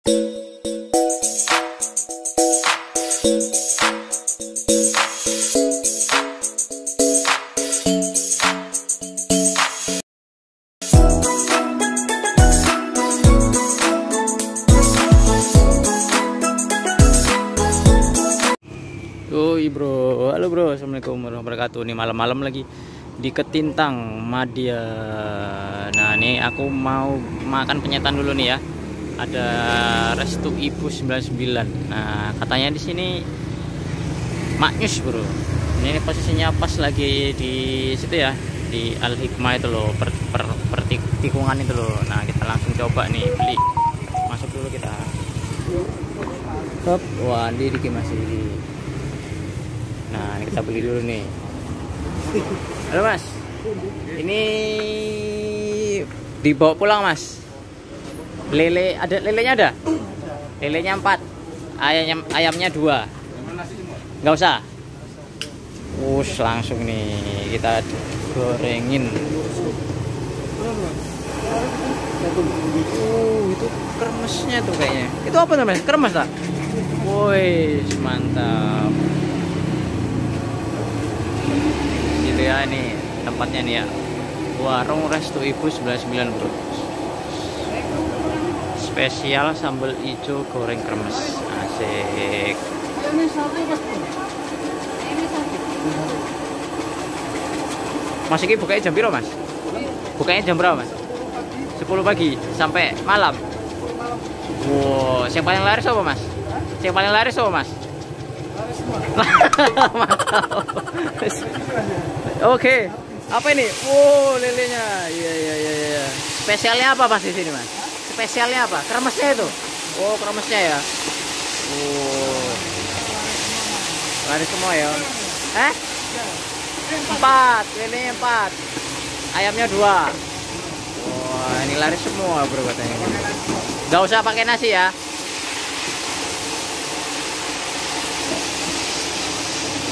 Yoi bro, halo bro, assalamualaikum warahmatullahi wabarakatuh. Ini malam-malam lagi di Ketintang Madya. Nah ini aku mau makan penyetan dulu nih ya. Ada Restu Ibu 99. Nah katanya di sini maknyus bro. Ini posisinya pas lagi di situ ya, di Al Hikmah itu loh, tikungan itu loh. Nah kita langsung coba nih beli. Masuk dulu kita. Hop, wah di masih di. Nah, ini kita beli dulu nih. Halo Mas, ini dibawa pulang Mas. Lele ada, lelenya ada? Lelenya 4, ayamnya 2. Nggak usah. Langsung nih kita gorengin. Itu kremesnya tuh kayaknya. Itu apa namanya? Kremes tak? Woi, mantap. Ya ini tempatnya nih ya, warung Restu Ibu 99 bro. Spesial sambal hijau goreng kremes, asik. Mas ini bukanya jam berapa Mas? Bukanya jam berapa Mas? 10 pagi sampai malam. Wow, yang paling laris apa Mas? Yang paling laris apa Mas? Mantap. Oke, apa ini? Wow, lelenya. Iya. Spesialnya apa Mas di sini Mas? Spesialnya apa? Kremesnya itu. Oh, kremesnya ya. Laris semua ya. 4, lelenya 4. Ayamnya 2. Wah, ini laris semua bro katanya. Gak usah pakai nasi ya.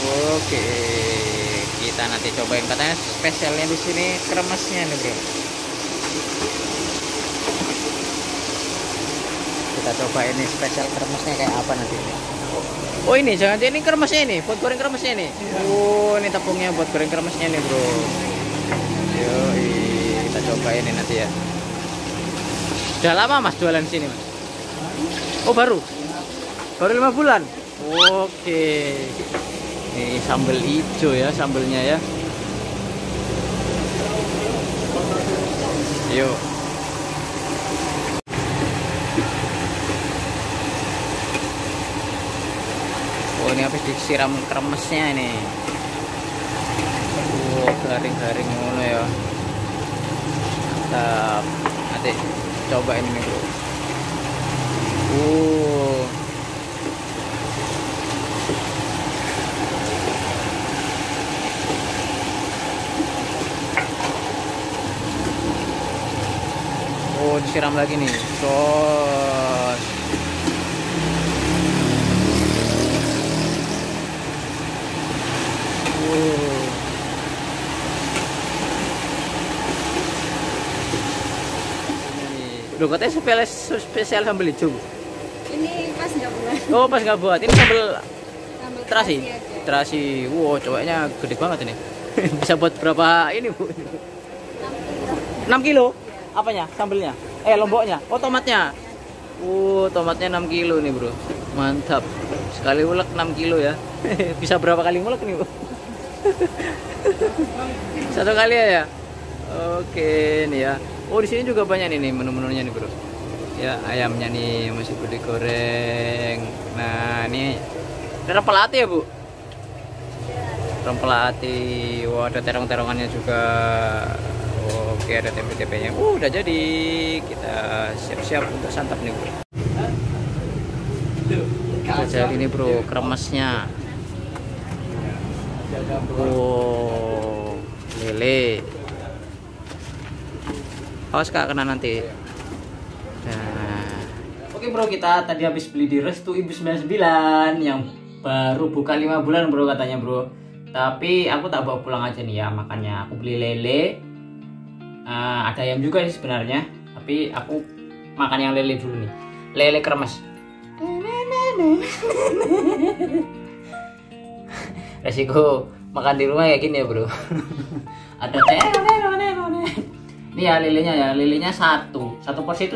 Oke, kita nanti cobain, katanya spesialnya di sini kremesnya nih bro. Kita coba ini spesial kremesnya kayak apa nanti. Oh ini jangan, ini kremesnya ini buat goreng kremesnya nih. Oh ini tepungnya buat goreng kremesnya nih bro. Yoi, kita cobain ini nanti ya. Udah lama Mas jualan sini Mas? Oh baru 5 bulan. Oke. Ini sambal hijau ya, sambalnya ya. Yuk. Oh ini habis disiram kremesnya ini. Garing-garing ngono ya. Mantap. Nanti cobain ini bro. Disiram lagi nih sos. Loh katanya spesial sambal hijau. Ini pas nggak buat. Oh pas nggak buat. Ini sambal terasi. Aja. Terasi. Wow cowoknya gede banget ini. Bisa buat berapa ini bu? 6 kilo. Apanya? Sambelnya? Lomboknya? Oh tomatnya. Tomatnya 6 kilo nih bro. Mantap. Sekali ulek 6 kilo ya. Bisa berapa kali ngulek nih bu? 1 kali ya. Oke nih ya. Oh di sini juga banyak nih menu-menunya nih bro. Ya ayamnya nih masih boleh digoreng. Nah ini rempel ati ya bu? Rempel ati. Wah ada terong-terongannya juga. Oke ada tempe-tempenya. Udah jadi. Kita siap-siap untuk santap nih bro. Udah jadi nih bro kremesnya. Lele. Awas kak kena nanti. Nah. Oke bro, kita tadi habis beli di Restu Ibu 99 yang baru buka 5 bulan bro katanya bro. Tapi aku tak bawa pulang aja nih ya, makanya aku beli lele. Ada ayam juga sih sebenarnya, tapi aku makan yang lele dulu nih. lele kremes. Resiko makan di rumah kayak gini ya bro. Ada ini ya lelenya satu porsi itu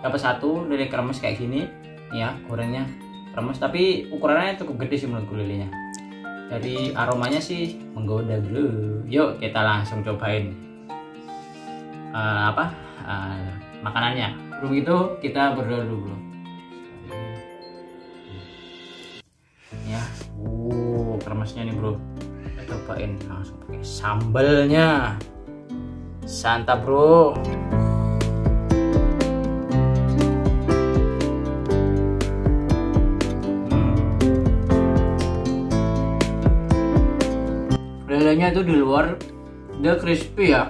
dapat satu lele kremes kayak gini ya, gorengnya kremes tapi ukurannya cukup gede sih menurutku lelenya. Dari aromanya sih menggoda bro. Yuk kita langsung cobain makanannya. Sebelum itu kita berdoa dulu bro. Ya, kremesnya nih bro. Kita cobain langsung pakai sambalnya. Santap bro. Lelenya itu di luar dia crispy ya,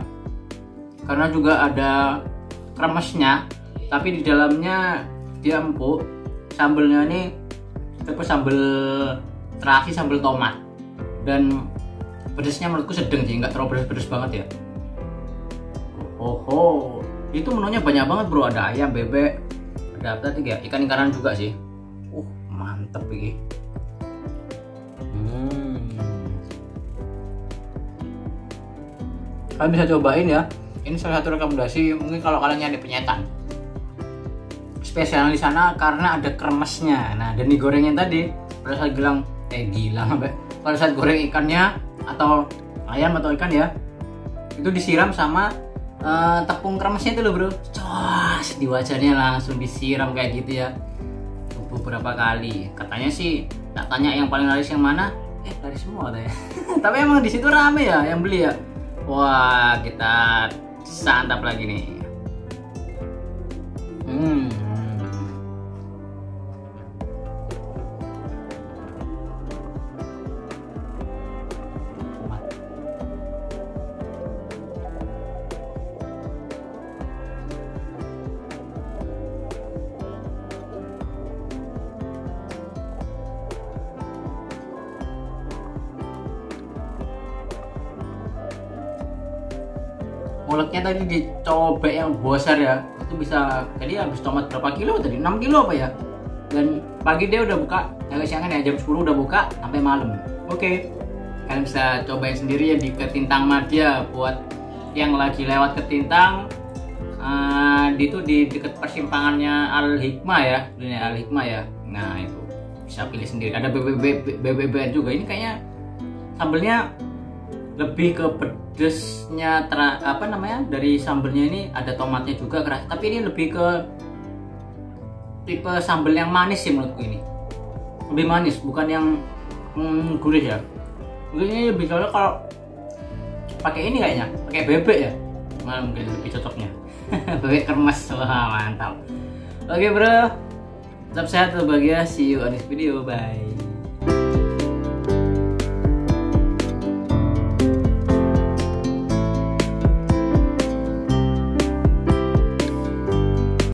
karena juga ada kremesnya, tapi di dalamnya dia empuk. Sambalnya ini tipe sambal terasi, sambal tomat, dan pedesnya menurutku sedang sih, nggak terlalu pedes banget ya. Itu menunya banyak banget bro, ada ayam, bebek, ada apa tadi ya, ikan-ikanan juga sih. Mantep ini. Kalian bisa cobain ya. Ini salah satu rekomendasi mungkin kalau kalian nyari penyetan. Spesial di sana karena ada kremesnya. Nah, dan digorengnya tadi pada saat pada saat goreng ikannya atau ayam atau ikan ya, itu disiram sama tepung kremesnya itu loh bro. Cos, di wajahnya langsung disiram kayak gitu ya. Beberapa kali. Katanya sih, tak tanya yang paling laris yang mana? Laris semua katanya. Tapi emang di situ rame ya yang beli ya. Wah, kita santap lagi nih. Mulutnya tadi dicobek yang besar ya, itu bisa jadi habis tomat berapa kilo tadi, 6 kilo apa ya. Dan pagi dia udah buka, agak siangan ya, jam 10 udah buka sampai malam. Oke, kalian bisa cobain sendiri ya di Ketintang Madya. Buat yang lagi lewat Ketintang, itu di dekat persimpangannya Al Hikmah ya, dunia Al Hikmah ya. Nah itu bisa pilih sendiri, ada BBB juga. Ini kayaknya sambelnya lebih ke pedesnya dari sambelnya. Ini ada tomatnya juga keras, tapi ini lebih ke tipe sambel yang manis sih menurutku. Ini lebih manis, bukan yang gurih ya. Mungkin ini lebih cocok kalau pakai ini, kayaknya pakai bebek ya, malah mungkin lebih cocoknya. Bebek kremes. Wah mantap. Oke bro, tetap sehat, tetap bahagia, see you on this video, bye.